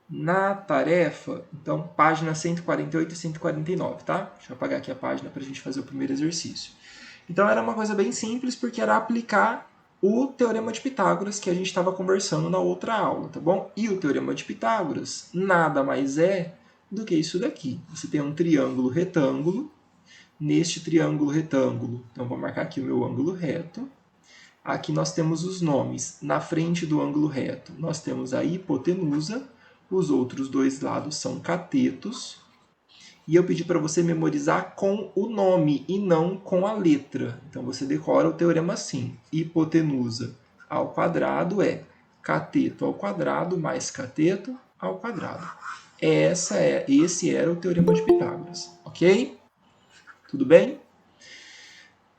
Na tarefa, então, página 148 e 149, tá? Deixa eu apagar aqui a página para a gente fazer o primeiro exercício. Então, era uma coisa bem simples, porque era aplicar o Teorema de Pitágoras que a gente estava conversando na outra aula, tá bom? E o Teorema de Pitágoras nada mais é do que isso daqui. Você tem um triângulo retângulo. Neste triângulo retângulo, então vou marcar aqui o meu ângulo reto. Aqui nós temos os nomes. Na frente do ângulo reto, nós temos a hipotenusa. Os outros dois lados são catetos. E eu pedi para você memorizar com o nome e não com a letra. Então você decora o teorema assim. Hipotenusa ao quadrado é cateto ao quadrado mais cateto ao quadrado. Esse era o teorema de Pitágoras, ok? Tudo bem?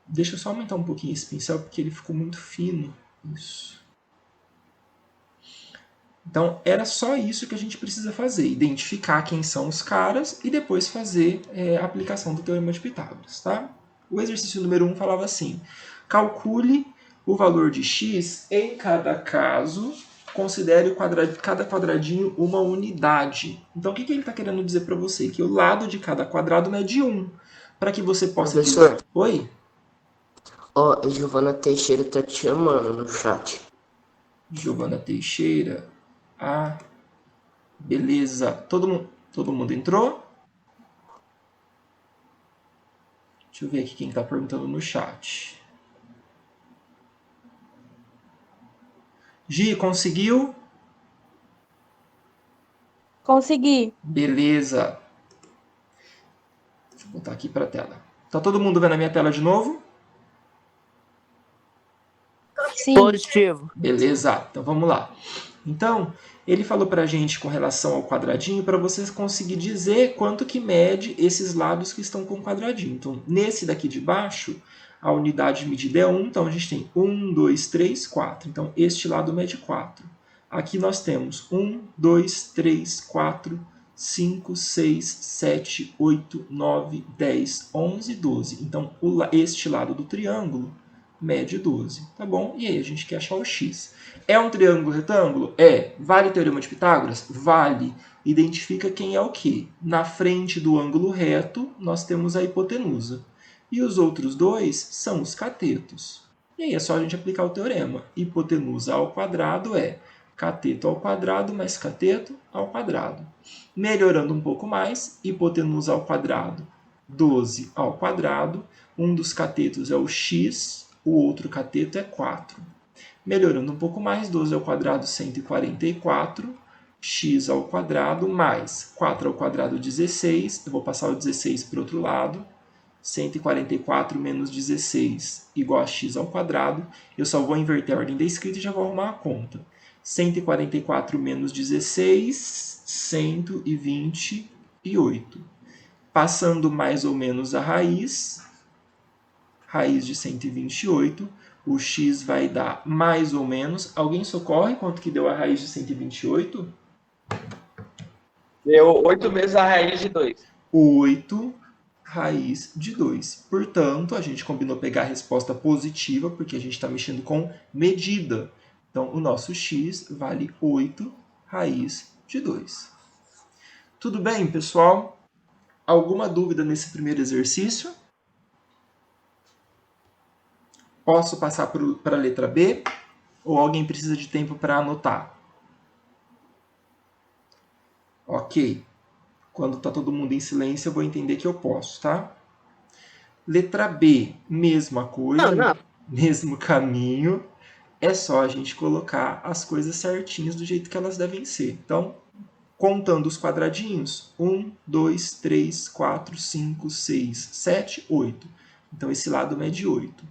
Deixa eu só aumentar um pouquinho esse pincel porque ele ficou muito fino. Isso. Então, era só isso que a gente precisa fazer. Identificar quem são os caras e depois fazer a aplicação do Teorema de Pitágoras. Tá? O exercício número 1 falava assim. Calcule o valor de x em cada caso. Considere cada quadradinho uma unidade. Então, o que ele está querendo dizer para você? Que o lado de cada quadrado mede 1. Para que você possa dizer... Professor, Oi? ó, a Giovana Teixeira tá te chamando no chat. Giovana Teixeira. Ah, beleza. Todo mundo entrou? Deixa eu ver aqui quem está perguntando no chat. Gi, conseguiu? Consegui. Beleza. Deixa eu botar aqui para a tela. Tá todo mundo vendo a minha tela de novo? Sim. Positivo. Beleza. Então vamos lá. Então, ele falou para a gente com relação ao quadradinho para vocês conseguir dizer quanto que mede esses lados que estão com o quadradinho. Então, nesse daqui de baixo, a unidade de medida é 1. Então, a gente tem 1, 2, 3, 4. Então, este lado mede 4. Aqui nós temos 1, 2, 3, 4, 5, 6, 7, 8, 9, 10, 11, 12. Então, este lado do triângulo mede 12, tá bom? E aí a gente quer achar o x. É um triângulo retângulo? É. Vale o teorema de Pitágoras? Vale. Identifica quem é o quê? Na frente do ângulo reto, nós temos a hipotenusa. E os outros dois são os catetos. E aí é só a gente aplicar o teorema. Hipotenusa ao quadrado é cateto ao quadrado mais cateto ao quadrado. Melhorando um pouco mais, hipotenusa ao quadrado, 12 ao quadrado. Um dos catetos é o x, o outro cateto é 4. Melhorando um pouco mais, 12 ao quadrado, 144, x ao quadrado mais 4 ao quadrado, 16. Eu vou passar o 16 para o outro lado. 144 menos 16 igual a x ao quadrado. Eu só vou inverter a ordem da escrita e já vou arrumar a conta. 144 menos 16, 128. Passando mais ou menos a raiz de 128, o x vai dar mais ou menos... Alguém socorre quanto que deu a raiz de 128? Deu 8 vezes a raiz de 2. 8 raiz de 2. Portanto, a gente combinou pegar a resposta positiva, porque a gente está mexendo com medida. Então, o nosso x vale 8 raiz de 2. Tudo bem, pessoal? Alguma dúvida nesse primeiro exercício? Posso passar para a letra B? Ou alguém precisa de tempo para anotar? Ok. Quando está todo mundo em silêncio, eu vou entender que eu posso, tá? Letra B, mesma coisa, mesmo caminho. É só a gente colocar as coisas certinhas do jeito que elas devem ser. Então, contando os quadradinhos, 1, 2, 3, 4, 5, 6, 7, 8. Então, esse lado mede 8.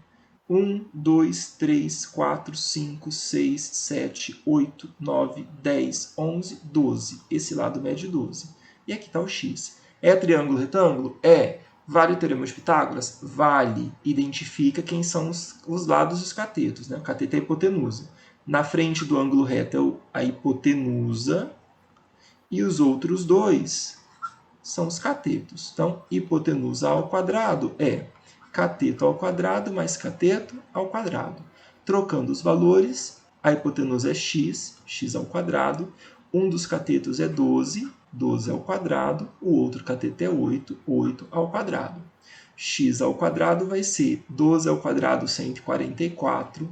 1, 2, 3, 4, 5, 6, 7, 8, 9, 10, 11, 12. Esse lado mede 12. E aqui está o x. É triângulo retângulo? É. Vale o teorema de Pitágoras? Vale. Identifica quem são os lados dos catetos. Né? O cateto é a hipotenusa. Na frente do ângulo reto é a hipotenusa. E os outros dois são os catetos. Então, hipotenusa ao quadrado é cateto ao quadrado mais cateto ao quadrado. Trocando os valores, a hipotenusa é x, x ao quadrado, um dos catetos é 12, 12 ao quadrado, o outro cateto é 8, 8 ao quadrado. X ao quadrado vai ser 12 ao quadrado, 144,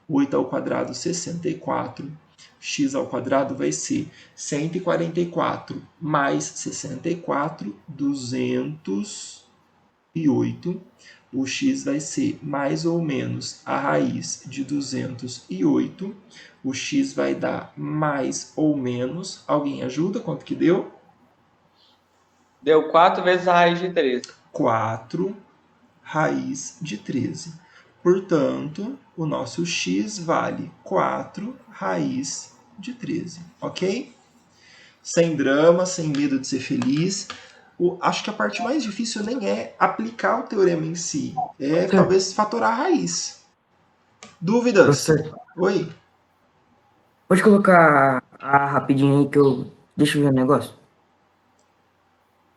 8 ao quadrado, 64. X ao quadrado vai ser 144 mais 64, 208. O x vai ser mais ou menos a raiz de 208. O x vai dar mais ou menos. Alguém ajuda? Quanto que deu? Deu 4 vezes a raiz de 13. 4 raiz de 13. Portanto, o nosso x vale 4 raiz de 13, ok? Sem drama, sem medo de ser feliz. Acho que a parte mais difícil nem é aplicar o teorema em si, é talvez fatorar a raiz. Dúvidas? Professor, Oi? pode colocar a rapidinho aí que eu... Deixa eu ver o negócio.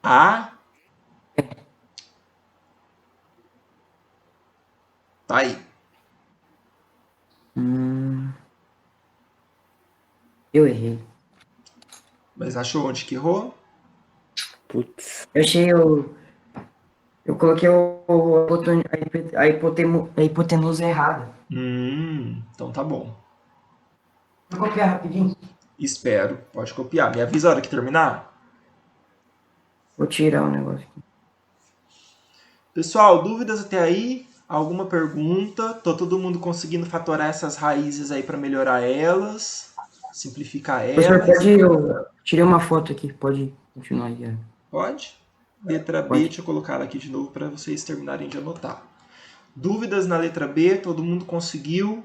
A? Tá aí. Eu errei. Mas achou onde que errou? Putz. Eu achei o... Eu coloquei a hipotenusa errada. Então tá bom. Vou copiar rapidinho. Espero. Pode copiar. Me avisa a hora que terminar. Vou tirar o negócio aqui. Pessoal, dúvidas até aí? Alguma pergunta? Tô todo mundo conseguindo fatorar essas raízes aí para melhorar elas? Simplificar Professor, elas? pode... Eu tirei uma foto aqui. Pode continuar aí. Pode? Letra B, Pode. deixa eu colocar ela aqui de novo para vocês terminarem de anotar. Dúvidas na letra B? Todo mundo conseguiu?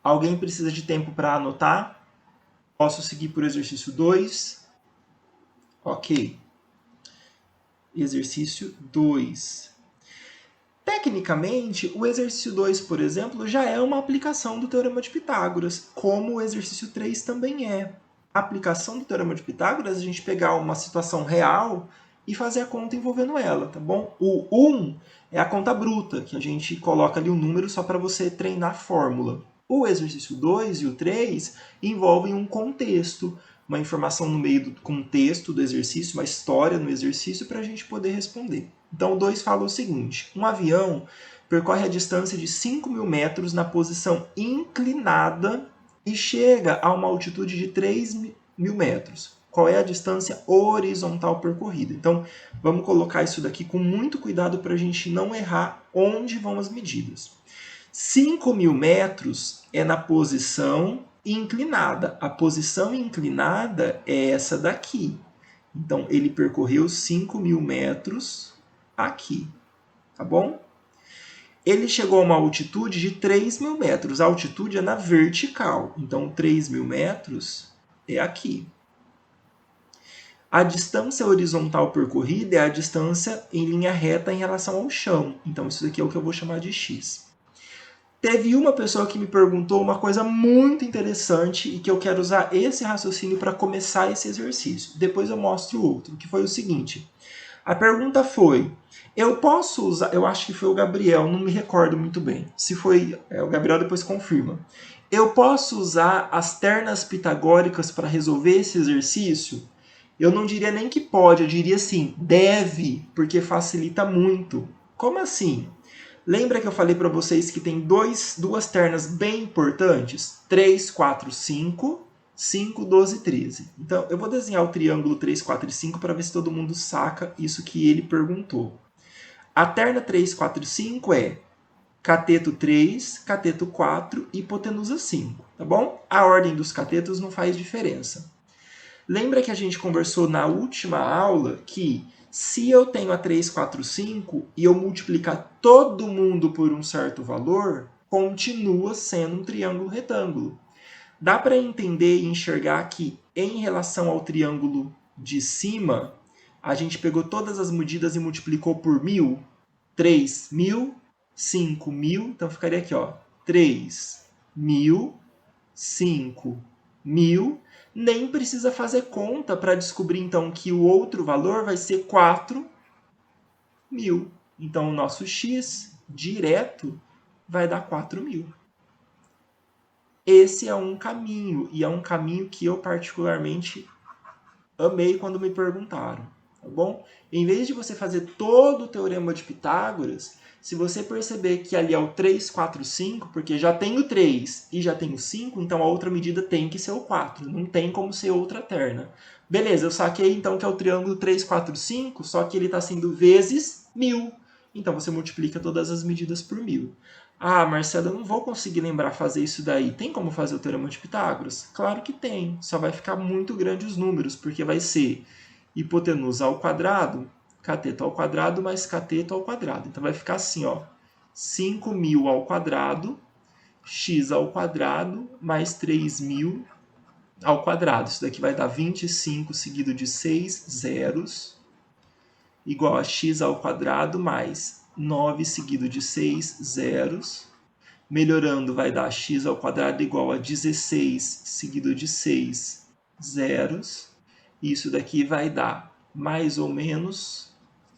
Alguém precisa de tempo para anotar? Posso seguir por exercício 2? Ok. Exercício 2. Tecnicamente, o exercício 2, por exemplo, já é uma aplicação do Teorema de Pitágoras, como o exercício 3 também é. A aplicação do Teorema de Pitágoras é a gente pegar uma situação real e fazer a conta envolvendo ela, tá bom? O 1 é a conta bruta, que a gente coloca ali um número só para você treinar a fórmula. O exercício 2 e o 3 envolvem um contexto, uma informação no meio do contexto do exercício, uma história no exercício para a gente poder responder. Então o 2 fala o seguinte: um avião percorre a distância de 5.000 metros na posição inclinada e chega a uma altitude de 3.000 metros. Qual é a distância horizontal percorrida? Então vamos colocar isso daqui com muito cuidado para a gente não errar onde vão as medidas. 5.000 metros é na posição inclinada. A posição inclinada é essa daqui. Então, ele percorreu 5.000 metros aqui, tá bom? Ele chegou a uma altitude de 3.000 metros. A altitude é na vertical. Então, 3.000 metros é aqui. A distância horizontal percorrida é a distância em linha reta em relação ao chão. Então, isso daqui é o que eu vou chamar de x. Teve uma pessoa que me perguntou uma coisa muito interessante e que eu quero usar esse raciocínio para começar esse exercício. Depois eu mostro outro, que foi o seguinte. A pergunta foi, eu posso usar... Eu acho que foi o Gabriel, não me recordo muito bem. Se foi o Gabriel, depois confirma. Eu posso usar as ternas pitagóricas para resolver esse exercício? Eu não diria nem que pode, eu diria assim, deve, porque facilita muito. Como assim? Lembra que eu falei para vocês que tem duas ternas bem importantes? 3, 4, 5, 5, 12, 13. Então, eu vou desenhar o triângulo 3, 4 e 5 para ver se todo mundo saca isso que ele perguntou. A terna 3, 4 e 5 é cateto 3, cateto 4 e hipotenusa 5, tá bom? A ordem dos catetos não faz diferença. Lembra que a gente conversou na última aula que se eu tenho a 3, 4, 5 e eu multiplicar todo mundo por um certo valor, continua sendo um triângulo retângulo. Dá para entender e enxergar que em relação ao triângulo de cima, a gente pegou todas as medidas e multiplicou por 1.000. 3.000, 5.000, então ficaria aqui, ó, 3.000, 5.000. Nem precisa fazer conta para descobrir, então, que o outro valor vai ser 4.000. Então, o nosso x direto vai dar 4.000. Esse é um caminho, e é um caminho que eu particularmente amei quando me perguntaram, tá bom? Em vez de você fazer todo o teorema de Pitágoras, se você perceber que ali é o 3, 4, 5, porque já tem o 3 e já tem o 5, então a outra medida tem que ser o 4, não tem como ser outra terna. Beleza, eu saquei então que é o triângulo 3, 4, 5, só que ele está sendo vezes 1.000. Então você multiplica todas as medidas por 1.000. Ah, Marcelo, eu não vou conseguir lembrar fazer isso daí. Tem como fazer o teorema de Pitágoras? Claro que tem, só vai ficar muito grande os números, porque vai ser hipotenusa ao quadrado, cateto ao quadrado mais cateto ao quadrado. Então vai ficar assim, ó, 5.000 ao quadrado, x ao quadrado mais 3.000 ao quadrado. Isso daqui vai dar 25 seguido de 6 zeros, igual a x ao quadrado mais 9 seguido de 6 zeros. Melhorando, vai dar x ao quadrado igual a 16 seguido de 6 zeros. Isso daqui vai dar mais ou menos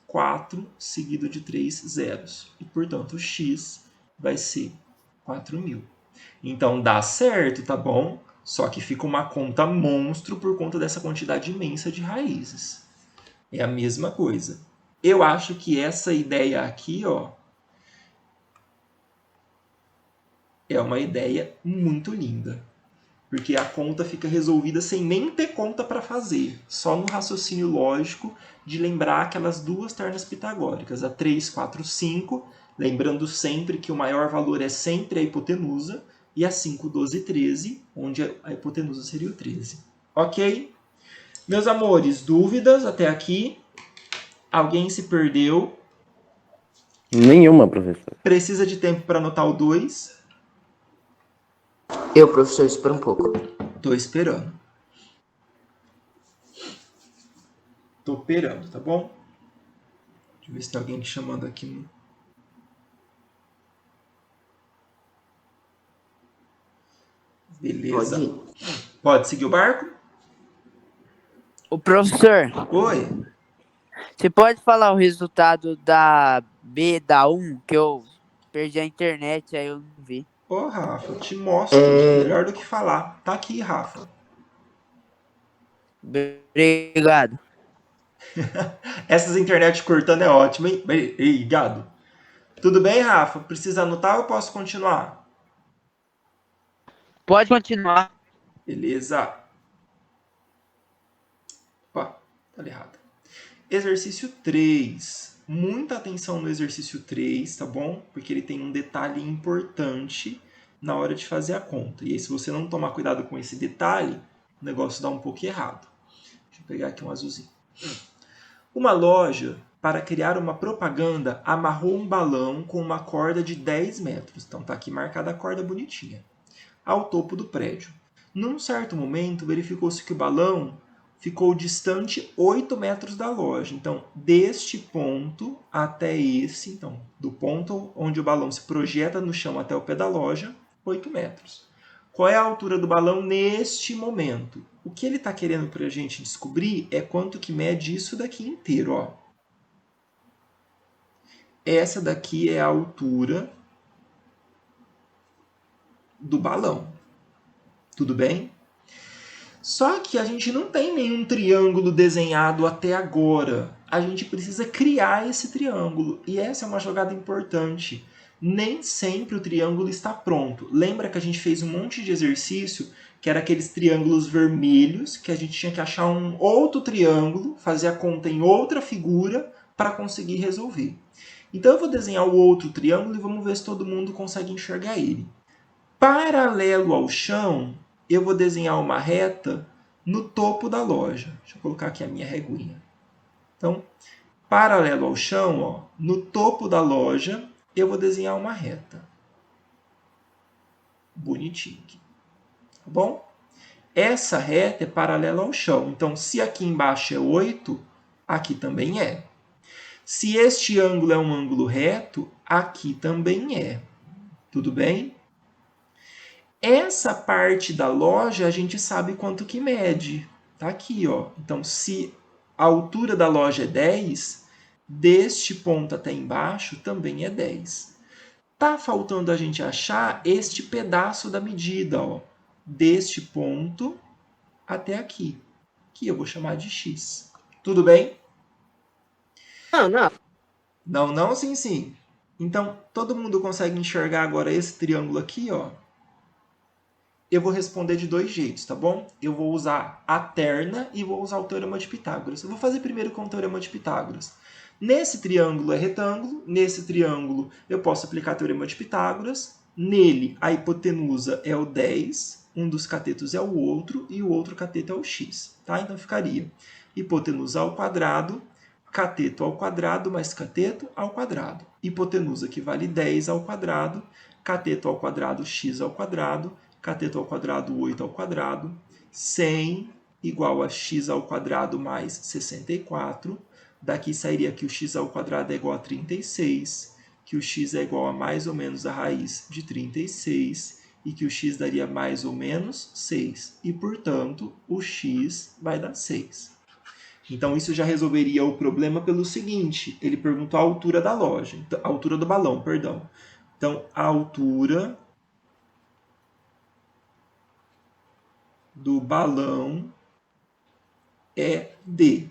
4 seguido de 3 zeros. E, portanto, o x vai ser 4.000. Então, dá certo, tá bom? Só que fica uma conta monstro por conta dessa quantidade imensa de raízes. É a mesma coisa. Eu acho que essa ideia aqui, ó, é uma ideia muito linda. Porque a conta fica resolvida sem nem ter conta para fazer. Só no raciocínio lógico de lembrar aquelas duas ternas pitagóricas. A 3, 4, 5. Lembrando sempre que o maior valor é sempre a hipotenusa. E a 5, 12, 13. Onde a hipotenusa seria o 13. Ok? Meus amores, dúvidas até aqui? Alguém se perdeu? Nenhuma, professor. Precisa de tempo para anotar o 2? Eu, professor, espera um pouco. Tô esperando. Tô operando, tá bom? Deixa eu ver se tem alguém me chamando aqui. Beleza. Pode ir. Pode seguir o barco? O professor, Oi. você pode falar o resultado da B da 1, que eu perdi a internet, aí eu não vi. Ô, Rafa, te mostro. Melhor do que falar. Tá aqui, Rafa. Obrigado. Essas internet cortando é ótimo, hein? Ei, gado. Tudo bem, Rafa? Precisa anotar ou eu posso continuar? Pode continuar. Beleza. Opa, tá errado. Exercício 3. Muita atenção no exercício 3, tá bom? Porque ele tem um detalhe importante na hora de fazer a conta. E aí, se você não tomar cuidado com esse detalhe, o negócio dá um pouco errado. Deixa eu pegar aqui um azulzinho. Uma loja, para criar uma propaganda, amarrou um balão com uma corda de 10 metros. Então tá aqui marcada a corda bonitinha. Ao topo do prédio. Num certo momento, verificou-se que o balão ficou distante 8 metros da loja. Então, deste ponto até esse, então, do ponto onde o balão se projeta no chão até o pé da loja, 8 metros. Qual é a altura do balão neste momento? O que ele está querendo para a gente descobrir é quanto que mede isso daqui inteiro. Ó. Essa daqui é a altura do balão. Tudo bem? Só que a gente não tem nenhum triângulo desenhado até agora. A gente precisa criar esse triângulo. E essa é uma jogada importante. Nem sempre o triângulo está pronto. Lembra que a gente fez um monte de exercício que era aqueles triângulos vermelhos, que a gente tinha que achar um outro triângulo, fazer a conta em outra figura para conseguir resolver. Então eu vou desenhar o outro triângulo e vamos ver se todo mundo consegue enxergar ele. Paralelo ao chão, eu vou desenhar uma reta no topo da loja. Deixa eu colocar aqui a minha reguinha. Então, paralelo ao chão, ó, no topo da loja, eu vou desenhar uma reta. Bonitinho aqui. Tá bom? Essa reta é paralela ao chão. Então, se aqui embaixo é 8, aqui também é. Se este ângulo é um ângulo reto, aqui também é. Tudo bem? Essa parte da loja a gente sabe quanto que mede. Tá aqui, ó. Então, se a altura da loja é 10, deste ponto até embaixo também é 10. Tá faltando a gente achar este pedaço da medida, ó, deste ponto até aqui, que eu vou chamar de x. Tudo bem? Não. Não, não, sim, sim. Então, todo mundo consegue enxergar agora esse triângulo aqui, ó? Eu vou responder de dois jeitos, tá bom? Eu vou usar a terna e vou usar o Teorema de Pitágoras. Eu vou fazer primeiro com o Teorema de Pitágoras. Nesse triângulo é retângulo, nesse triângulo eu posso aplicar o Teorema de Pitágoras. Nele, a hipotenusa é o 10, um dos catetos é o outro e o outro cateto é o x. Tá? Então ficaria hipotenusa ao quadrado, cateto ao quadrado mais cateto ao quadrado. Hipotenusa que vale 10 ao quadrado, cateto ao quadrado, x ao quadrado, cateto ao quadrado, 8 ao quadrado, 100 igual a x ao quadrado mais 64. Daqui sairia que o x ao quadrado é igual a 36, que o x é igual a mais ou menos a raiz de 36 e que o x daria mais ou menos 6. E, portanto, o x vai dar 6. Então, isso já resolveria o problema pelo seguinte, ele perguntou a altura da loja, a altura do balão, perdão. Então, a altura do balão é D.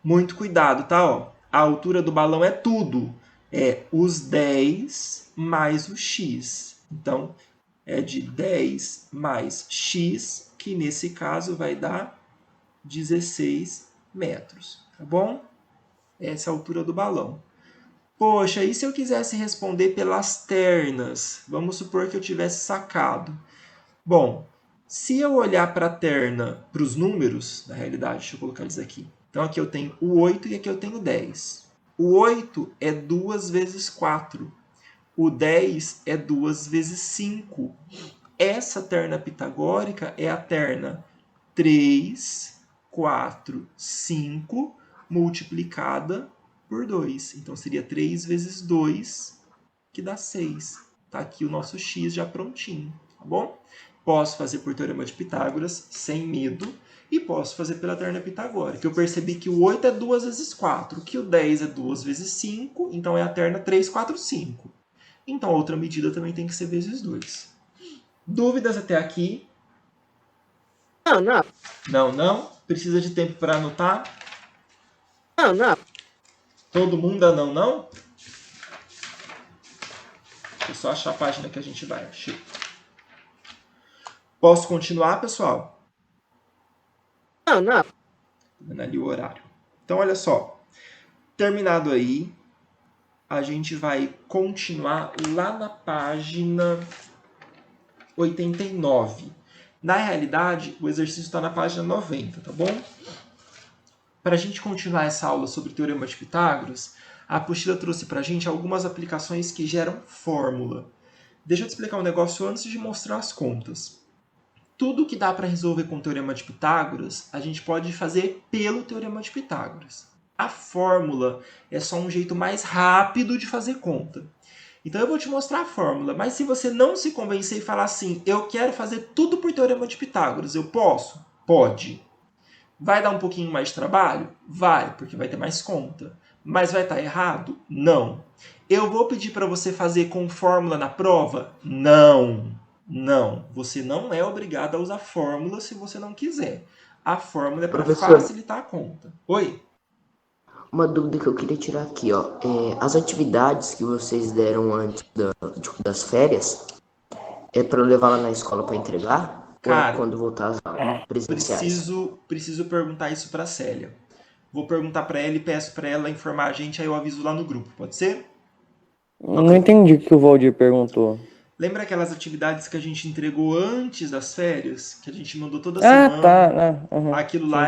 Muito cuidado, tá? Ó, a altura do balão é tudo. É os 10 mais o x. Então, é de 10 mais x, que nesse caso vai dar 16 metros. Tá bom? Essa é a altura do balão. Poxa, e se eu quisesse responder pelas ternas? Vamos supor que eu tivesse sacado. Bom, se eu olhar para a terna, para os números, na realidade, deixa eu colocar eles aqui. Então, aqui eu tenho o 8 e aqui eu tenho o 10. O 8 é 2 vezes 4. O 10 é 2 vezes 5. Essa terna pitagórica é a terna 3, 4, 5 multiplicada por 2. Então, seria 3 vezes 2, que dá 6. Tá aqui o nosso x já prontinho, tá bom? Posso fazer por Teorema de Pitágoras, sem medo, e posso fazer pela terna pitagórica. Eu percebi que o 8 é 2 vezes 4, que o 10 é 2 vezes 5, então é a terna 3, 4, 5. Então a outra medida também tem que ser vezes 2. Dúvidas até aqui? Não. Não? Precisa de tempo para anotar? Não. Todo mundo não? Deixa eu só achar a página que a gente vai. Achei. Posso continuar, pessoal? Não. Tô vendo ali o horário. Então, olha só. Terminado aí, a gente vai continuar lá na página 89. Na realidade, o exercício está na página 90, tá bom? Para a gente continuar essa aula sobre o Teorema de Pitágoras, a apostila trouxe para a gente algumas aplicações que geram fórmula. Deixa eu te explicar um negócio antes de mostrar as contas. Tudo que dá para resolver com o Teorema de Pitágoras, a gente pode fazer pelo Teorema de Pitágoras. A fórmula é só um jeito mais rápido de fazer conta. Então eu vou te mostrar a fórmula, mas se você não se convencer e falar assim, eu quero fazer tudo por Teorema de Pitágoras, eu posso? Pode. Vai dar um pouquinho mais de trabalho? Vai, porque vai ter mais conta. Mas vai estar errado? Não. Eu vou pedir para você fazer com fórmula na prova? Não. Você não é obrigado a usar fórmula se você não quiser. A fórmula é para facilitar a conta. Oi? Uma dúvida que eu queria tirar aqui, ó. As atividades que vocês deram antes das férias, é para eu levar lá na escola para entregar? Cara, ou é quando voltar às aulas presenciais? Preciso perguntar isso para a Célia. Vou perguntar para ela e peço para ela informar a gente, aí eu aviso lá no grupo. Pode ser? Não entendi o que o Valdir perguntou. Lembra aquelas atividades que a gente entregou antes das férias? Que a gente mandou toda semana? Tá. Uhum. Aquilo lá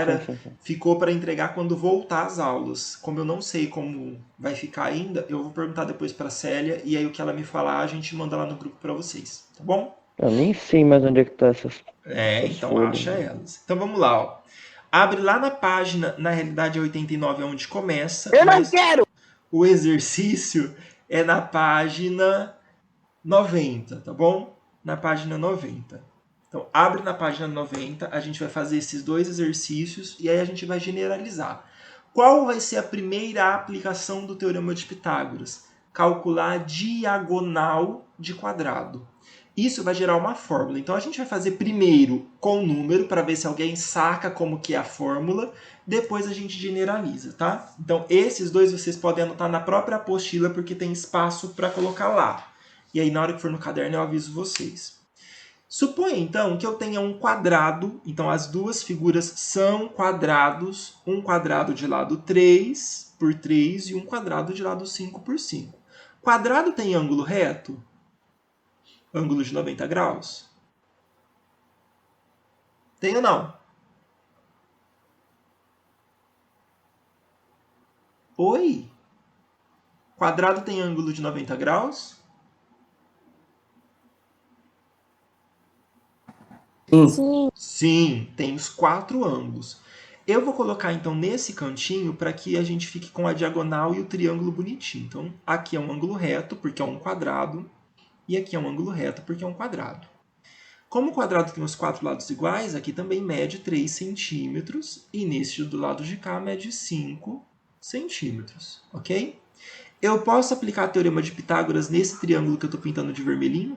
ficou para entregar quando voltar às aulas. Como eu não sei como vai ficar ainda, eu vou perguntar depois para a Célia e aí o que ela me falar a gente manda lá no grupo para vocês. Tá bom? Eu nem sei mais onde é que tá essas Então folhas. acha elas. Então vamos lá, ó. Abre lá na página, na realidade 89 é onde começa. Eu não quero! O exercício é na página 90, tá bom? Na página 90. Então, abre na página 90, a gente vai fazer esses dois exercícios e aí a gente vai generalizar. Qual vai ser a primeira aplicação do Teorema de Pitágoras? calcular a diagonal de quadrado. Isso vai gerar uma fórmula. Então, a gente vai fazer primeiro com o número, para ver se alguém saca como que é a fórmula. Depois, a gente generaliza, tá? Então, esses dois vocês podem anotar na própria apostila, porque tem espaço para colocar lá. E aí, na hora que for no caderno, eu aviso vocês. Suponha, então, que eu tenha um quadrado. Então, as duas figuras são quadrados. Um quadrado de lado 3 por 3 e um quadrado de lado 5 por 5. Quadrado tem ângulo reto? Ângulo de 90 graus? Tem ou não? Oi? Quadrado tem ângulo de 90 graus? Sim. Sim. Sim, tem os 4 ângulos. Eu vou colocar então nesse cantinho para que a gente fique com a diagonal e o triângulo bonitinho. Então, aqui é um ângulo reto, porque é um quadrado, e aqui é um ângulo reto, porque é um quadrado. Como o quadrado tem os 4 lados iguais, aqui também mede 3 centímetros, e neste do lado de cá mede 5 centímetros, ok? Eu posso aplicar o teorema de Pitágoras nesse triângulo que eu estou pintando de vermelhinho?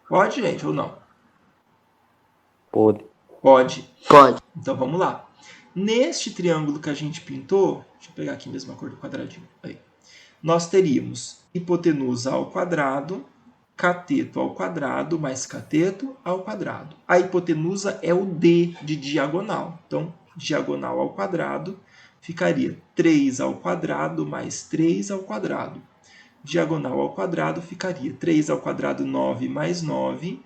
Pode, gente, ou não? Pode. Pode. Pode. Então vamos lá. Neste triângulo que a gente pintou, deixa eu pegar aqui mesmo a cor do quadradinho. Aí. Nós teríamos hipotenusa ao quadrado, cateto ao quadrado, mais cateto ao quadrado. A hipotenusa é o D de diagonal. Então, diagonal ao quadrado ficaria 3 ao quadrado mais 3 ao quadrado. Diagonal ao quadrado ficaria 3 ao quadrado, 9 mais 9.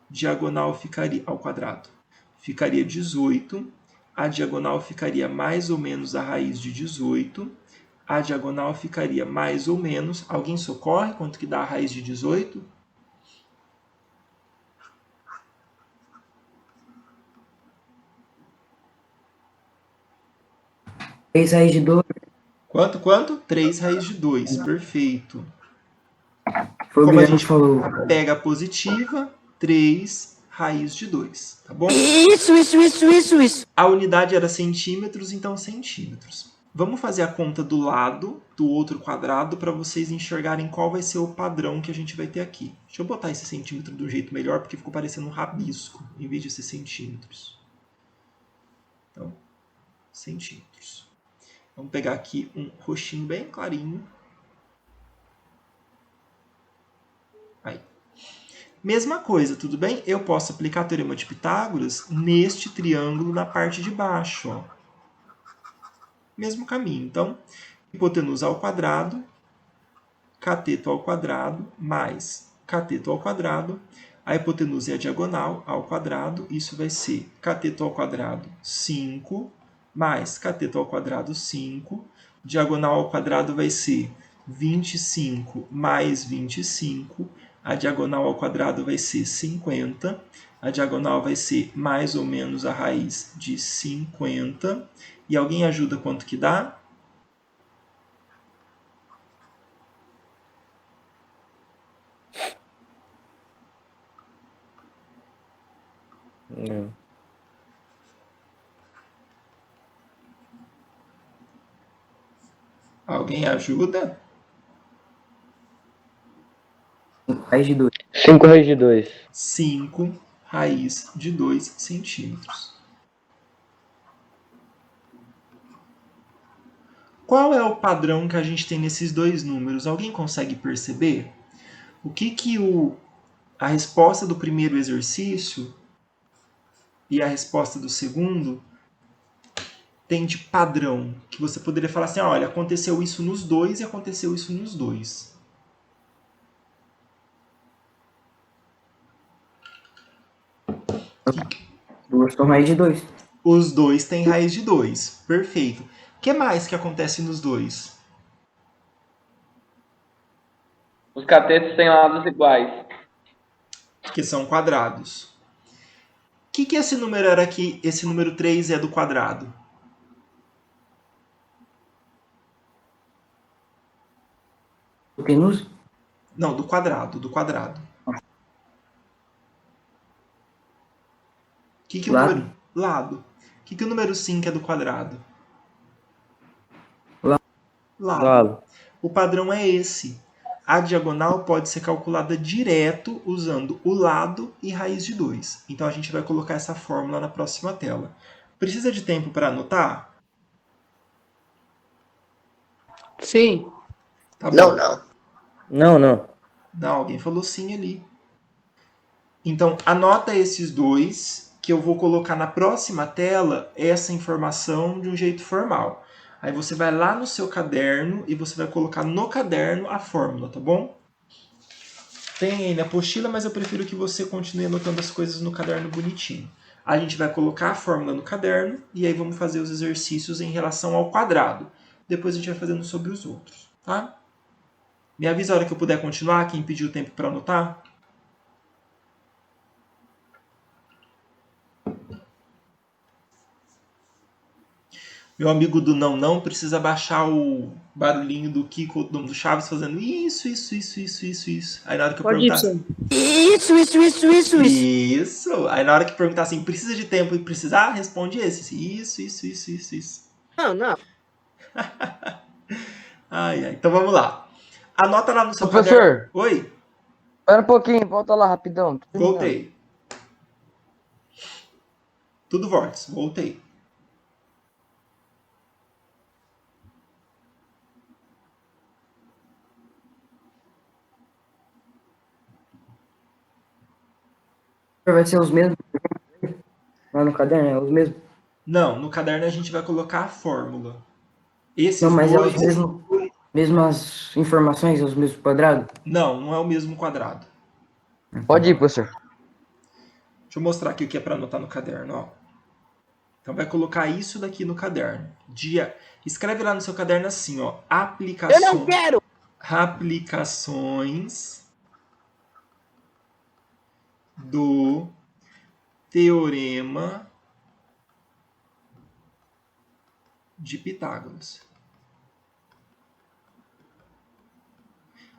Diagonal ficaria ao quadrado. Ficaria 18. A diagonal ficaria mais ou menos a raiz de 18. A diagonal ficaria mais ou menos... Alguém socorre? Quanto que dá a raiz de 18? Três raiz de 2. Quanto? 3 raiz de 2. Perfeito. Foi o Como a Guilherme gente falou. pega a positiva, 3 raiz de 2. Tá bom? Isso. A unidade era centímetros, então centímetros. Vamos fazer a conta do lado do outro quadrado para vocês enxergarem qual vai ser o padrão que a gente vai ter aqui. Deixa eu botar esse centímetro de um jeito melhor, porque ficou parecendo um rabisco, em vez de ser centímetros. Então, centímetros. Vamos pegar aqui um roxinho bem clarinho. Aí. Mesma coisa, tudo bem? Eu posso aplicar o teorema de Pitágoras neste triângulo na parte de baixo. Ó. Mesmo caminho. Então, hipotenusa ao quadrado, cateto ao quadrado, mais cateto ao quadrado. A hipotenusa é a diagonal ao quadrado. Isso vai ser cateto ao quadrado 5, mais cateto ao quadrado 5. Diagonal ao quadrado vai ser 25 mais 25. A diagonal ao quadrado vai ser 50. A diagonal vai ser mais ou menos a raiz de 50. E alguém ajuda quanto que dá? Não. Alguém ajuda? Raiz de 2. 5 raiz de 2. 5 raiz de 2 centímetros. Qual é o padrão que a gente tem nesses dois números? Alguém consegue perceber? O que a resposta do primeiro exercício e a resposta do segundo tem de padrão? Que você poderia falar assim, olha, aconteceu isso nos dois e aconteceu isso nos dois. Duas são raiz de 2. Os dois têm raiz de 2. Perfeito. O que mais que acontece nos dois? Os catetos têm lados iguais. Que são quadrados. O que esse número era aqui? Esse número 3 é do quadrado. Hipotenusa? Não, do quadrado, do quadrado. O Lado. número... Lado. O que o número 5 é do quadrado? Lado. O padrão é esse. A diagonal pode ser calculada direto usando o lado e raiz de 2. Então a gente vai colocar essa fórmula na próxima tela. Precisa de tempo para anotar? Sim. Tá bom. Não. Não. Não, alguém falou sim ali. Então, anota esses dois, que eu vou colocar na próxima tela essa informação de um jeito formal. Aí você vai lá no seu caderno e você vai colocar no caderno a fórmula, tá bom? Tem aí na apostila, mas eu prefiro que você continue anotando as coisas no caderno bonitinho. A gente vai colocar a fórmula no caderno e aí vamos fazer os exercícios em relação ao quadrado. Depois a gente vai fazendo sobre os outros, tá? Me avisa a hora que eu puder continuar, quem pediu tempo para anotar. Meu amigo do não precisa baixar o barulhinho do Kiko, do Chaves, fazendo isso. Aí na hora que eu Pode ir, perguntar... professor. Isso! Aí na hora que perguntar assim, precisa de tempo e precisar, responde esse. Isso. Não. Ai. Então vamos lá. Anota lá no seu Professor. caderno. Oi, Espera um pouquinho, volta lá rapidão. Tô terminando. voltei. Tudo vórtice, voltei. Vai ser os mesmos? Lá no caderno, é os mesmos? Não, no caderno a gente vai colocar a fórmula. Esses Não, mas é dois... os mesmos, mesmas informações, é os mesmos quadrados? Não é o mesmo quadrado. Pode ir, professor. Deixa eu mostrar aqui o que é para anotar no caderno, ó. Então vai colocar isso daqui no caderno. Escreve lá no seu caderno assim, ó. Eu não quero! Aplicações do Teorema de Pitágoras.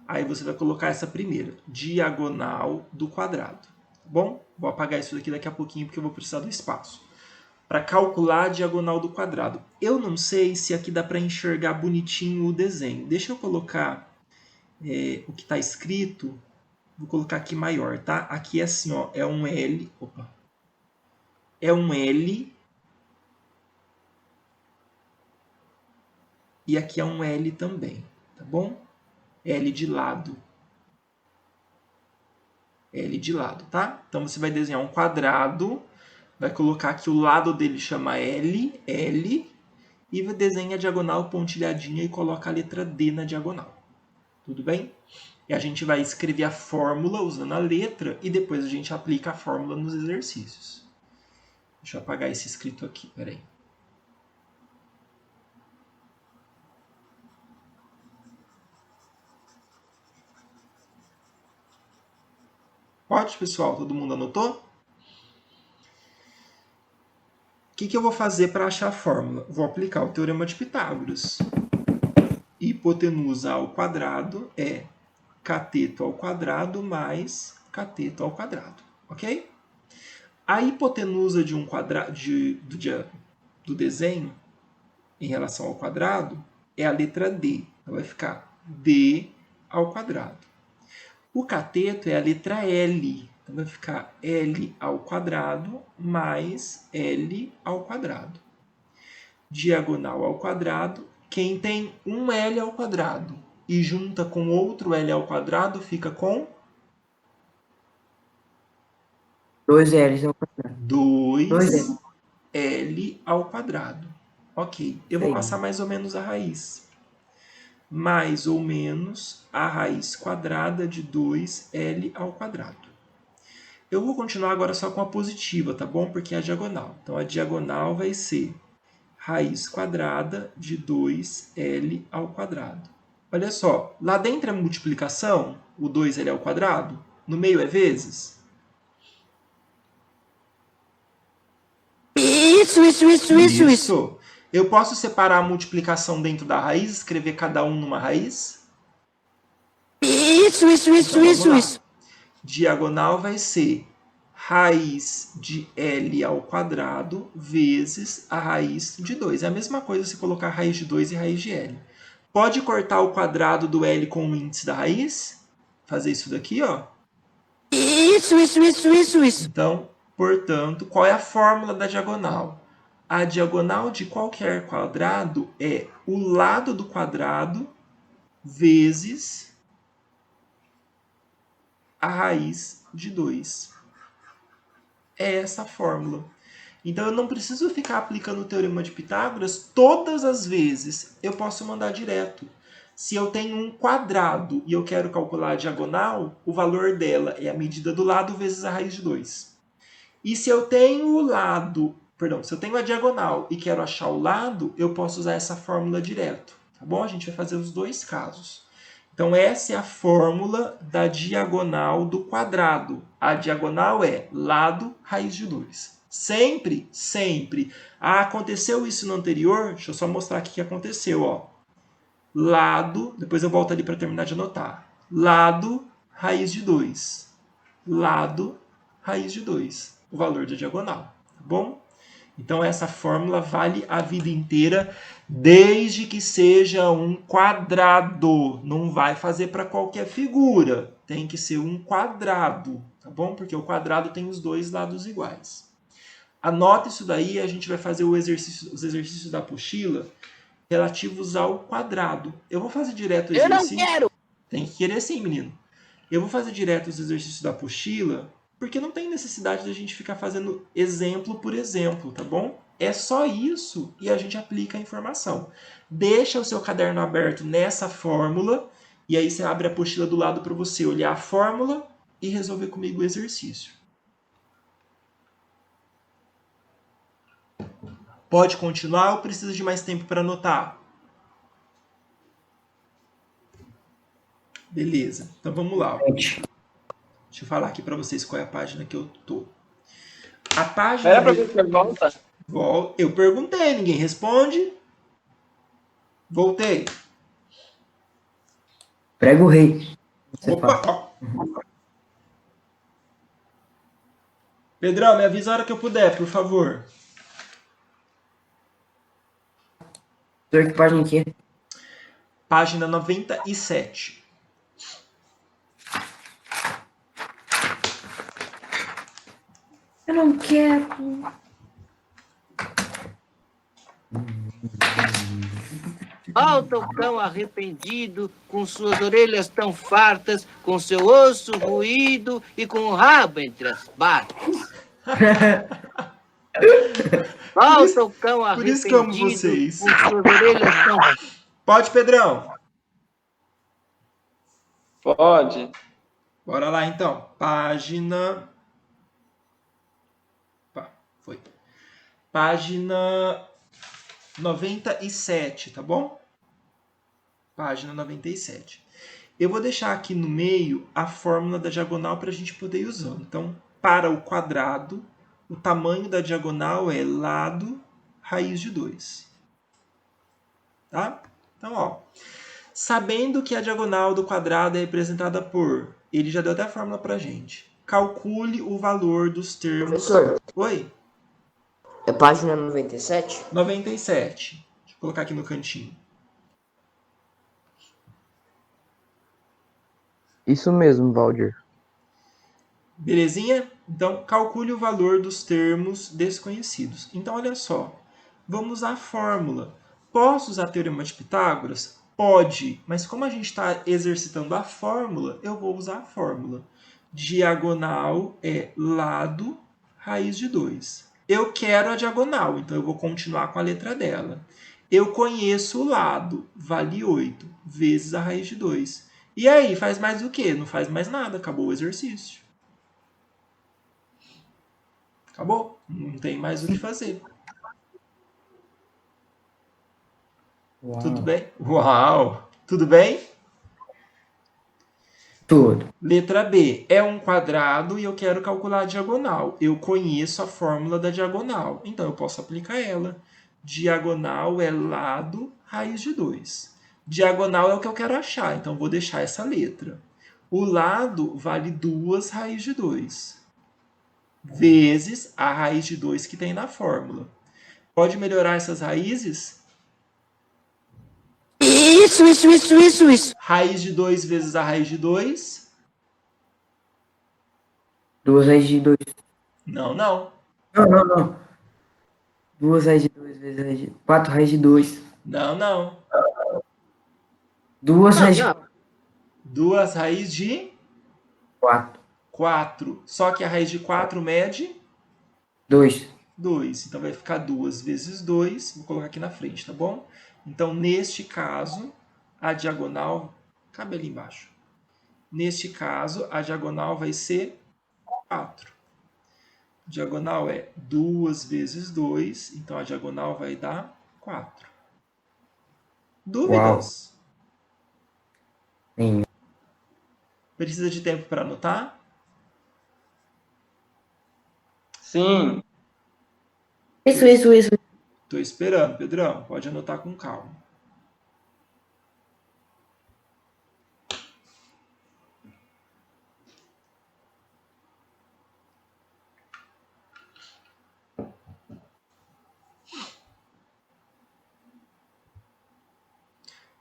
Aí você vai colocar essa primeira, diagonal do quadrado. Tá bom? Vou apagar isso daqui a pouquinho porque eu vou precisar do espaço. Para calcular a diagonal do quadrado. Eu não sei se aqui dá para enxergar bonitinho o desenho. Deixa eu colocar o que está escrito. Vou colocar aqui maior, tá? Aqui é assim, ó, é um L. Opa. É um L. E aqui é um L também, tá bom? L de lado. L de lado, tá? Então você vai desenhar um quadrado, vai colocar que o lado dele chama L, e desenha a diagonal pontilhadinha e coloca a letra D na diagonal. Tudo bem? E a gente vai escrever a fórmula usando a letra e depois a gente aplica a fórmula nos exercícios. Deixa eu apagar esse escrito aqui, peraí. Pode, pessoal? Todo mundo anotou? O que eu vou fazer para achar a fórmula? Vou aplicar o Teorema de Pitágoras. Hipotenusa ao quadrado é cateto ao quadrado mais cateto ao quadrado. Ok? A hipotenusa de um quadrado do desenho em relação ao quadrado é a letra D. Então vai ficar D ao quadrado. O cateto é a letra L. Então vai ficar L ao quadrado mais L ao quadrado. Diagonal ao quadrado. Quem tem um L ao quadrado e junta com outro L ao quadrado fica com 2 L's ao quadrado. 2L ao quadrado. Ok, eu vou Sim. passar mais ou menos a raiz. Mais ou menos a raiz quadrada de 2L ao quadrado. Eu vou continuar agora só com a positiva, tá bom? Porque é a diagonal. Então, a diagonal vai ser raiz quadrada de 2L ao quadrado. Olha só, lá dentro é multiplicação, o 2L ao quadrado. No meio é vezes. Isso. Eu posso separar a multiplicação dentro da raiz, escrever cada um numa raiz? Isso. Diagonal vai ser raiz de L ao quadrado vezes a raiz de 2. É a mesma coisa se colocar raiz de 2 e raiz de L. Pode cortar o quadrado do L com o índice da raiz? Fazer isso daqui, ó. Isso. Então, portanto, qual é a fórmula da diagonal? A diagonal de qualquer quadrado é o lado do quadrado vezes a raiz de 2. É essa a fórmula. Então, eu não preciso ficar aplicando o Teorema de Pitágoras todas as vezes. Eu posso mandar direto. Se eu tenho um quadrado e eu quero calcular a diagonal, o valor dela é a medida do lado vezes a raiz de 2. E se eu tenho o lado, se eu tenho a diagonal e quero achar o lado, eu posso usar essa fórmula direto. Tá bom? A gente vai fazer os dois casos. Então, essa é a fórmula da diagonal do quadrado. A diagonal é lado raiz de 2. Sempre, sempre. Ah, aconteceu isso no anterior? Deixa eu só mostrar aqui o que aconteceu. Ó. Lado, depois eu volto ali para terminar de anotar. Lado raiz de 2. Lado raiz de 2. O valor da diagonal. Tá bom? Então, essa fórmula vale a vida inteira, desde que seja um quadrado. Não vai fazer para qualquer figura. Tem que ser um quadrado, tá bom? Porque o quadrado tem os dois lados iguais. Anota isso daí, a gente vai fazer os exercícios da apostila relativos ao quadrado. Eu vou fazer direto o exercício. Eu não quero! Tem que querer sim, menino. Eu vou fazer direto os exercícios da apostila, porque não tem necessidade da gente ficar fazendo exemplo por exemplo, tá bom? É só isso e a gente aplica a informação. Deixa o seu caderno aberto nessa fórmula e aí você abre a apostila do lado para você olhar a fórmula e resolver comigo o exercício. Pode continuar ou precisa de mais tempo para anotar? Beleza, então vamos lá. Deixa eu falar aqui para vocês qual é a página que eu tô. A página... Era professor, volta? Eu perguntei, ninguém responde. Voltei. Prega o rei. Opa! Pedrão, me avisa a hora que eu puder, por favor. Que página aqui? Página 97. Eu não quero. Volta o cão arrependido, com suas orelhas tão fartas, com seu osso ruído e com o rabo entre as patas. Volta o cão arrependido, por isso que eu amo vocês. Com suas orelhas tão... Pode, Pedrão? Pode. Bora lá, então. Página... Foi. Página 97, tá bom? Página 97. Eu vou deixar aqui no meio a fórmula da diagonal para a gente poder ir usando. Então, para o quadrado, o tamanho da diagonal é lado raiz de 2. Tá? Então, ó. Sabendo que a diagonal do quadrado é representada por... Ele já deu até a fórmula para a gente. Calcule o valor dos termos... Professor. Oi? É página 97? 97. Deixa eu colocar aqui no cantinho. Isso mesmo, Valdir. Belezinha? Então, calcule o valor dos termos desconhecidos. Então, olha só. Vamos usar a fórmula. Posso usar Teorema de Pitágoras? Pode. Mas como a gente está exercitando a fórmula, eu vou usar a fórmula. Diagonal é lado raiz de 2. Eu quero a diagonal, então eu vou continuar com a letra dela. Eu conheço o lado, vale 8, vezes a raiz de 2. E aí, faz mais o quê? Não faz mais nada, acabou o exercício. Acabou, não tem mais o que fazer. Uau. Tudo bem? Uau! Tudo bem? Tudo. Letra B. É um quadrado e eu quero calcular a diagonal. Eu conheço a fórmula da diagonal, então eu posso aplicar ela. Diagonal é lado raiz de 2. Diagonal é o que eu quero achar, então vou deixar essa letra. O lado vale 2 raiz de 2. Vezes a raiz de 2 que tem na fórmula. Pode melhorar essas raízes? Isso. Raiz de 2 vezes a raiz de 2. 2 raiz de 2. Não. Não. 2 raiz de 2 vezes raiz de 4 raiz de 2. Não. 2 raiz de 2 raiz de 4. 4. Só que a raiz de 4 mede 2. 2. Então vai ficar 2 vezes 2. Vou colocar aqui na frente, tá bom? Então, neste caso, a diagonal cabe ali embaixo. Neste caso, a diagonal vai ser 4. Diagonal é 2 vezes 2. Então, a diagonal vai dar 4. Dúvidas? Sim. Precisa de tempo para anotar? Sim. Isso. Estou esperando, Pedrão. Pode anotar com calma.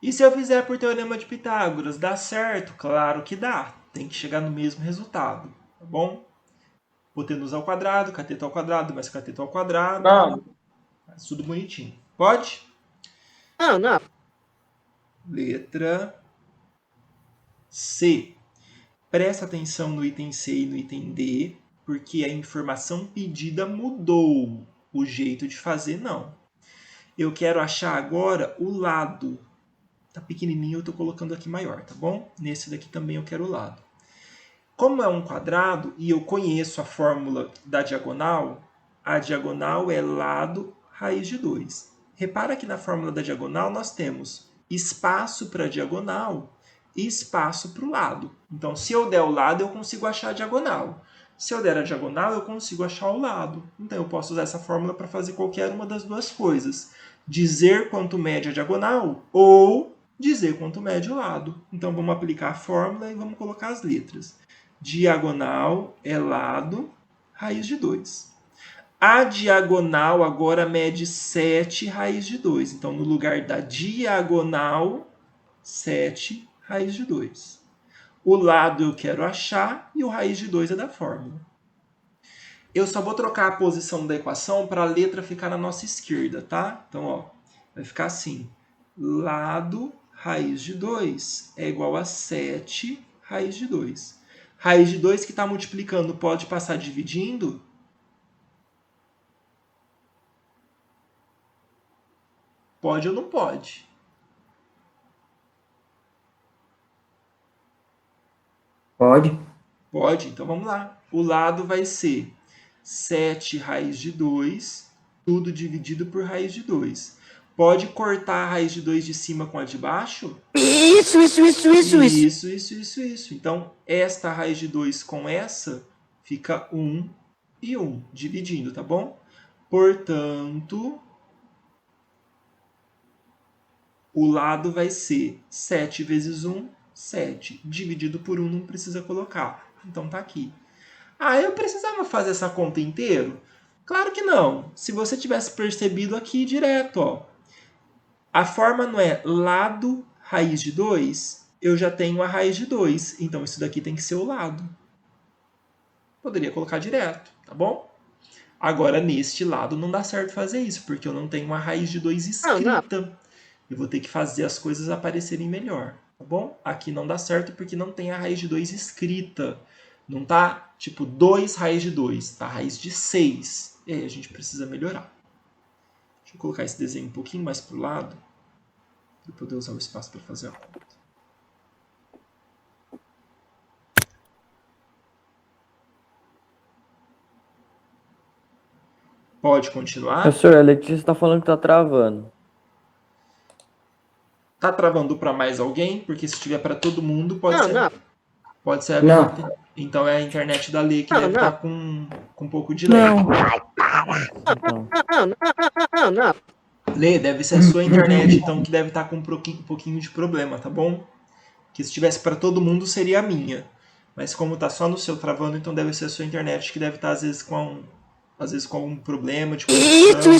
E se eu fizer por teorema de Pitágoras, dá certo? Claro que dá. Tem que chegar no mesmo resultado, tá bom? Hipotenusa ao quadrado, cateto ao quadrado, mais cateto ao quadrado. Não. Faz tudo bonitinho. Pode? Não. Letra C. Presta atenção no item C e no item D, porque a informação pedida mudou. O jeito de fazer, não. Eu quero achar agora o lado. Tá pequenininho, eu estou colocando aqui maior, tá bom? Nesse daqui também eu quero o lado. Como é um quadrado e eu conheço a fórmula da diagonal, a diagonal é lado raiz de 2. Repara que na fórmula da diagonal nós temos espaço para a diagonal e espaço para o lado. Então, se eu der o lado, eu consigo achar a diagonal. Se eu der a diagonal, eu consigo achar o lado. Então, eu posso usar essa fórmula para fazer qualquer uma das duas coisas. Dizer quanto mede a diagonal ou dizer quanto mede o lado. Então, vamos aplicar a fórmula e vamos colocar as letras. Diagonal é lado raiz de 2. A diagonal agora mede 7 raiz de 2. Então, no lugar da diagonal, 7 raiz de 2. O lado eu quero achar e o raiz de 2 é da fórmula. Eu só vou trocar a posição da equação para a letra ficar na nossa esquerda, tá? Então, ó, vai ficar assim. Lado raiz de 2 é igual a 7 raiz de 2. Raiz de 2 que está multiplicando pode passar dividindo? Pode ou não pode? Pode. Pode, então vamos lá. O lado vai ser 7 raiz de 2, tudo dividido por raiz de 2. Pode cortar a raiz de 2 de cima com a de baixo? Isso. Isso. Então, esta raiz de 2 com essa fica 1 e 1, dividindo, tá bom? Portanto, o lado vai ser 7 vezes 1, 7. Dividido por 1 não precisa colocar. Então, tá aqui. Ah, eu precisava fazer essa conta inteiro? Claro que não. Se você tivesse percebido aqui direto, ó. A forma não é lado raiz de 2, eu já tenho a raiz de 2. Então, isso daqui tem que ser o lado. Poderia colocar direto, tá bom? Agora, neste lado, não dá certo fazer isso, porque eu não tenho a raiz de 2 escrita. Eu vou ter que fazer as coisas aparecerem melhor, tá bom? Aqui não dá certo porque não tem a raiz de 2 escrita. Não tá, tipo, 2 raiz de 2, tá raiz de 6. E aí a gente precisa melhorar. Deixa eu colocar esse desenho um pouquinho mais para o lado, para poder usar o espaço para fazer a conta. Pode continuar? Professor, a Letícia está falando que tá travando. Tá travando para mais alguém? Porque se tiver para todo mundo, pode ser. Não. Pode ser a Não. minha. Então é a internet da Lê que Não, deve não. estar com um pouco de delay. Não. Lê, deve ser a sua internet, então, que deve estar com um pouquinho de problema, tá bom? Que se tivesse para todo mundo, seria a minha. Mas como tá só no seu travando, então deve ser a sua internet que deve estar, às vezes, com algum problema de conexão.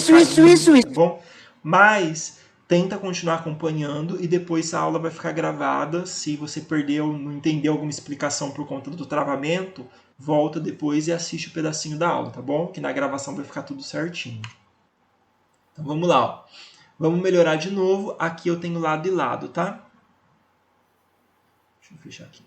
Isso. Tá bom? Mas tenta continuar acompanhando e depois a aula vai ficar gravada. Se você perdeu, não entendeu alguma explicação por conta do travamento, volta depois e assiste o pedacinho da aula, tá bom? Que na gravação vai ficar tudo certinho. Então vamos lá, ó. Vamos melhorar de novo. Aqui eu tenho lado e lado, tá? Deixa eu fechar aqui.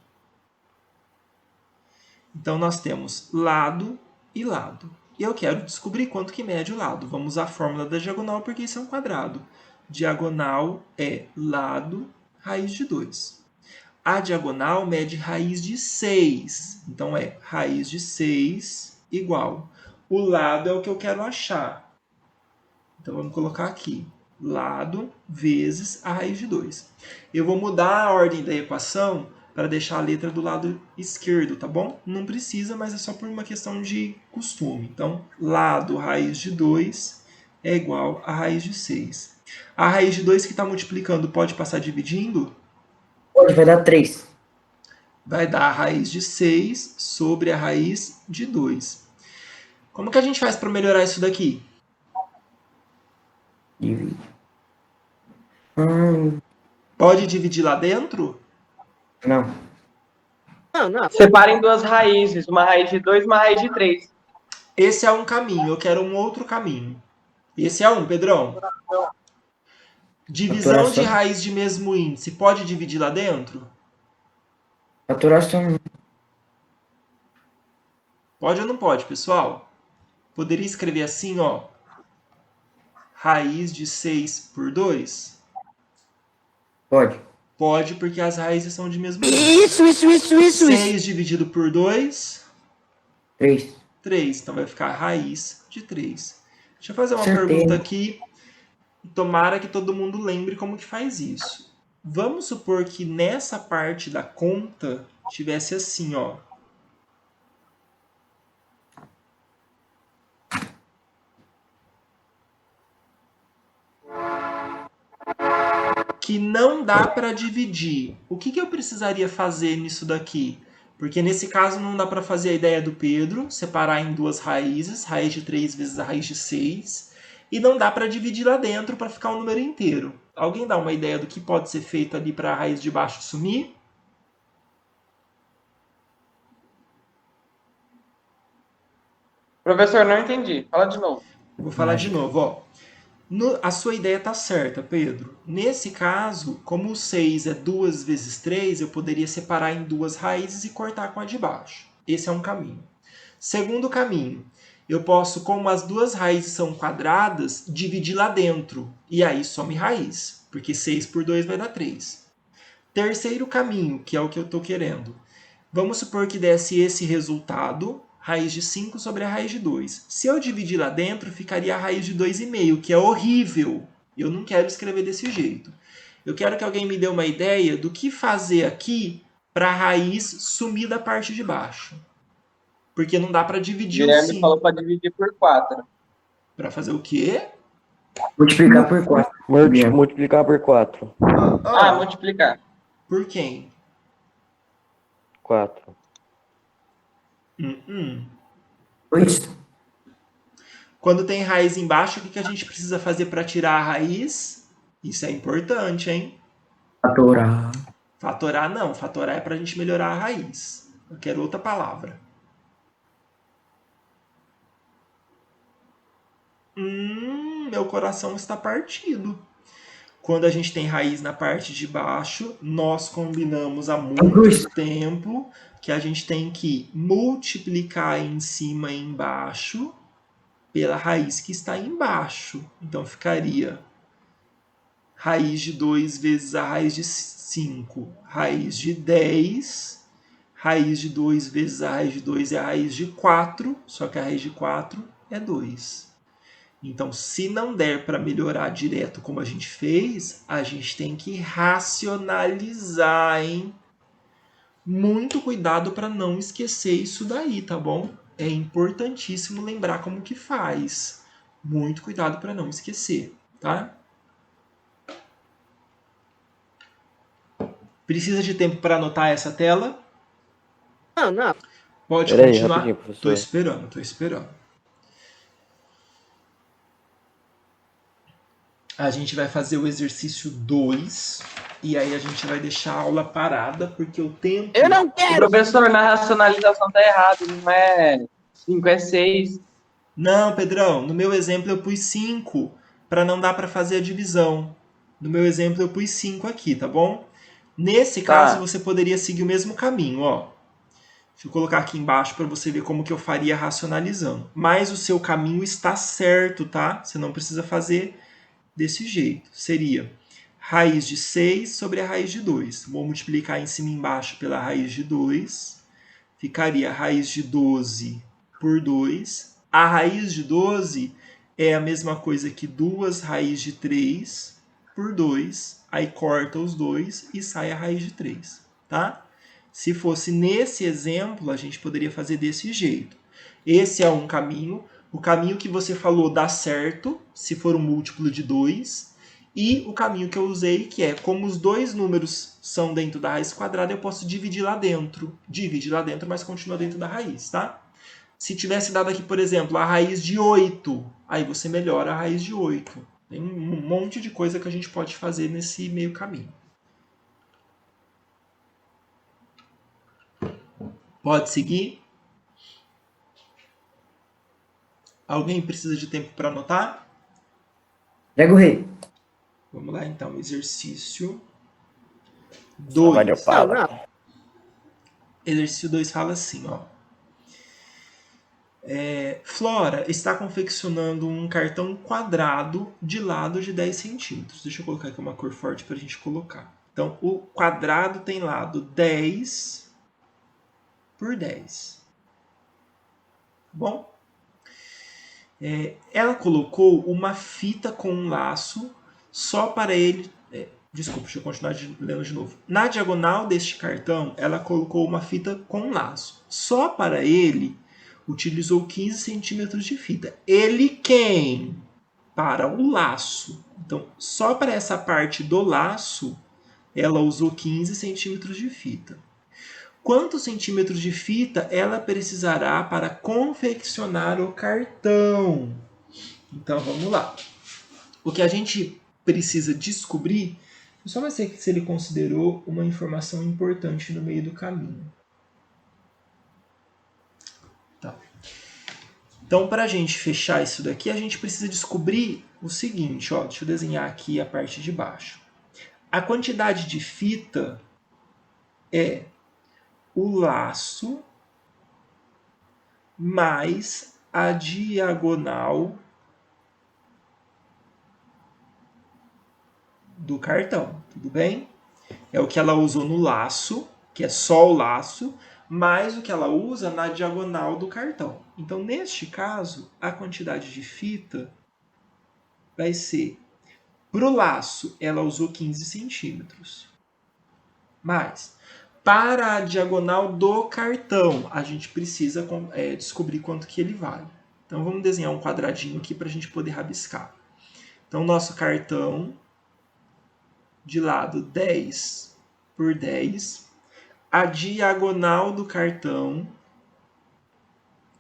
Então nós temos lado e lado. E eu quero descobrir quanto que mede o lado. Vamos usar a fórmula da diagonal porque isso é um quadrado. Diagonal é lado raiz de 2. A diagonal mede raiz de 6. Então é raiz de 6 igual. O lado é o que eu quero achar. Então vamos colocar aqui. Lado vezes a raiz de 2. Eu vou mudar a ordem da equação para deixar a letra do lado esquerdo, tá bom? Não precisa, mas é só por uma questão de costume. Então, lado raiz de 2 é igual a raiz de 6. A raiz de 2 que está multiplicando pode passar dividindo? Pode, vai dar 3. Vai dar a raiz de 6 sobre a raiz de 2. Como que a gente faz para melhorar isso daqui? Divide. Pode dividir lá dentro? Não. Não. Separa em duas raízes, uma raiz de 2 e uma raiz de 3. Esse é um caminho, eu quero um outro caminho. Esse é um, Pedrão. Divisão de raiz de mesmo índice, pode dividir lá dentro? Faturação. Pode ou não pode, pessoal? Poderia escrever assim, ó. Raiz de 6 por 2? Pode. Pode, porque as raízes são de mesmo índice. Isso. 6 dividido por 2? 3. 3. Então vai ficar raiz de 3. Deixa eu fazer uma Certeza. pergunta aqui. Tomara que todo mundo lembre como que faz isso. Vamos supor que nessa parte da conta tivesse assim, ó. Que não dá para dividir. O que eu precisaria fazer nisso daqui? Porque nesse caso não dá para fazer a ideia do Pedro, separar em duas raízes, raiz de 3 vezes a raiz de 6, e não dá para dividir lá dentro para ficar um número inteiro. Alguém dá uma ideia do que pode ser feito ali para a raiz de baixo sumir? Professor, não entendi. Fala de novo. Vou falar de novo, ó. A sua ideia está certa, Pedro. Nesse caso, como o 6 é 2 vezes 3, eu poderia separar em duas raízes e cortar com a de baixo. Esse é um caminho. Segundo caminho, eu posso, como as duas raízes são quadradas, dividir lá dentro. E aí some raiz, porque 6 por 2 vai dar 3. Terceiro caminho, que é o que eu estou querendo. Vamos supor que desse esse resultado, raiz de 5 sobre a raiz de 2. Se eu dividir lá dentro, ficaria a raiz de 2,5, que é horrível. Eu não quero escrever desse jeito. Eu quero que alguém me dê uma ideia do que fazer aqui para a raiz sumir da parte de baixo. Porque não dá para dividir o Guilherme 5. falou para dividir por 4. Para fazer o quê? Multiplicar por 4. Multiplicar por 4. Multiplicar. Por quem? 4. 2. Quando tem raiz embaixo, o que a gente precisa fazer para tirar a raiz? Isso é importante, hein? Fatorar. Fatorar não. Fatorar é para a gente melhorar a raiz. Eu quero outra palavra. Meu coração está partido. Quando a gente tem raiz na parte de baixo, nós combinamos há muito tempo que a gente tem que multiplicar em cima e embaixo pela raiz que está embaixo. Então ficaria raiz de 2 vezes a raiz de 5, raiz de 10, raiz de 2 vezes a raiz de 2 é a raiz de 4, só que a raiz de 4 é 2. Então, se não der para melhorar direto como a gente fez, a gente tem que racionalizar, hein? Muito cuidado para não esquecer isso daí, tá bom? É importantíssimo lembrar como que faz. Muito cuidado para não esquecer, tá? Precisa de tempo para anotar essa tela? Não. Pode Peraí, continuar. rapidinho, professor. Tô esperando. a gente vai fazer o exercício 2 e aí a gente vai deixar a aula parada, porque o tempo... Eu não O quero! professor, na racionalização tá errado, não é 5, é 6. Não, Pedrão, no meu exemplo eu pus 5, para não dar para fazer a divisão. No meu exemplo eu pus 5 aqui, tá bom? Nesse caso, você poderia seguir o mesmo caminho, ó. Deixa eu colocar aqui embaixo para você ver como que eu faria racionalizando. Mas o seu caminho está certo, tá? Você não precisa fazer desse jeito. Seria raiz de 6 sobre a raiz de 2. Vou multiplicar em cima e embaixo pela raiz de 2. Ficaria a raiz de 12 por 2. A raiz de 12 é a mesma coisa que 2 raiz de 3 por 2. Aí corta os dois e sai a raiz de 3, tá? Se fosse nesse exemplo, a gente poderia fazer desse jeito. Esse é um caminho. O caminho que você falou dá certo, se for um múltiplo de 2. E o caminho que eu usei, que é como os dois números são dentro da raiz quadrada, eu posso dividir lá dentro. Divide lá dentro, mas continua dentro da raiz, tá? Se tivesse dado aqui, por exemplo, a raiz de 8, aí você melhora a raiz de 8. Tem um monte de coisa que a gente pode fazer nesse meio caminho. Pode seguir? Alguém precisa de tempo para anotar? Pega o rei. Vamos lá, então. Exercício Salva de 2. opala. Exercício 2 fala assim, ó. Flora está confeccionando um cartão quadrado de lado de 10 centímetros. Deixa eu colocar aqui uma cor forte para a gente colocar. Então, o quadrado tem lado 10 por 10. Bom? Ela colocou uma fita com um laço só para ele... Desculpa, deixa eu continuar lendo de novo. Na diagonal deste cartão, ela colocou uma fita com um laço. Só para ele, utilizou 15 centímetros de fita. Ele quem? Para o laço. Então, só para essa parte do laço, ela usou 15 centímetros de fita. Quantos centímetros de fita ela precisará para confeccionar o cartão? Então, vamos lá. O que a gente precisa descobrir, só vai ser se ele considerou uma informação importante no meio do caminho. Tá. Então, para a gente fechar isso daqui, a gente precisa descobrir o seguinte, ó. Deixa eu desenhar aqui a parte de baixo. A quantidade de fita é o laço mais a diagonal do cartão, tudo bem? É o que ela usou no laço, que é só o laço, mais o que ela usa na diagonal do cartão. Então, neste caso, a quantidade de fita vai ser, para o laço, ela usou 15 centímetros. Mas, para a diagonal do cartão, a gente precisa descobrir quanto que ele vale. Então, vamos desenhar um quadradinho aqui para a gente poder rabiscar. Então, nosso cartão, de lado 10 por 10, a diagonal do cartão,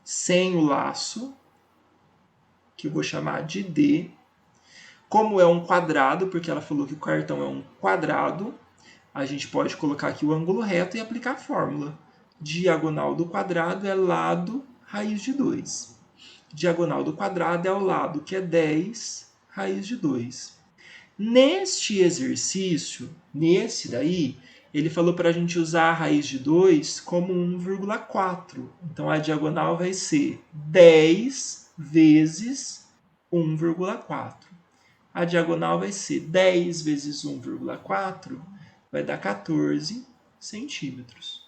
sem o laço, que eu vou chamar de D. Como é um quadrado, porque ela falou que o cartão é um quadrado, a gente pode colocar aqui o ângulo reto e aplicar a fórmula. Diagonal do quadrado é lado raiz de 2. Diagonal do quadrado é o lado que é 10 raiz de 2. Neste exercício, nesse daí, ele falou para a gente usar a raiz de 2 como 1,4. Então, a diagonal vai ser 10 vezes 1,4. A diagonal vai ser 10 vezes 1,4, vai dar 14 centímetros.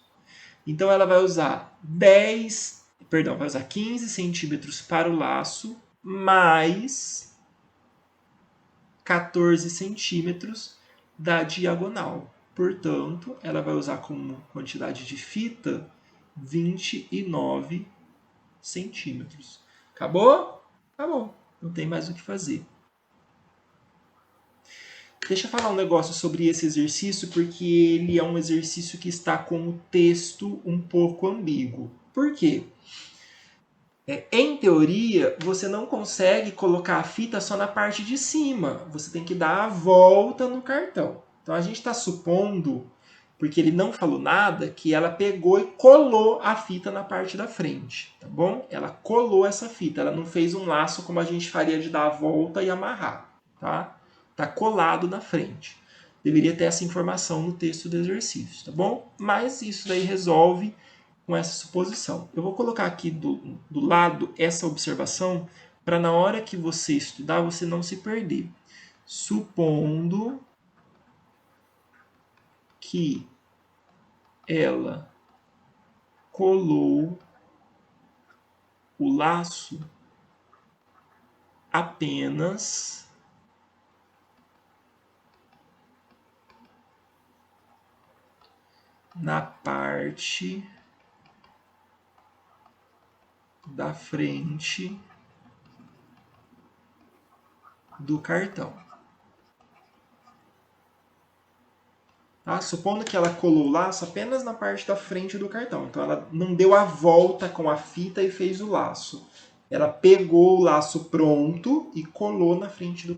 Então, ela vai usar 15 centímetros para o laço, mais 14 centímetros da diagonal. Portanto, ela vai usar como quantidade de fita 29 centímetros. Acabou? Acabou. Não tem mais o que fazer. Deixa eu falar um negócio sobre esse exercício, porque ele é um exercício que está com o texto um pouco ambíguo. Por quê? Em teoria, você não consegue colocar a fita só na parte de cima. Você tem que dar a volta no cartão. Então a gente está supondo, porque ele não falou nada, que ela pegou e colou a fita na parte da frente, tá bom? Ela colou essa fita, ela não fez um laço como a gente faria de dar a volta e amarrar, tá? Tá colado na frente. Deveria ter essa informação no texto do exercício, tá bom? Mas isso daí resolve com essa suposição. Eu vou colocar aqui do lado essa observação para na hora que você estudar você não se perder. Supondo que ela colou o laço apenas na parte da frente do cartão. Tá? Supondo que ela colou o laço apenas na parte da frente do cartão. Então ela não deu a volta com a fita e fez o laço. Ela pegou o laço pronto e colou na frente do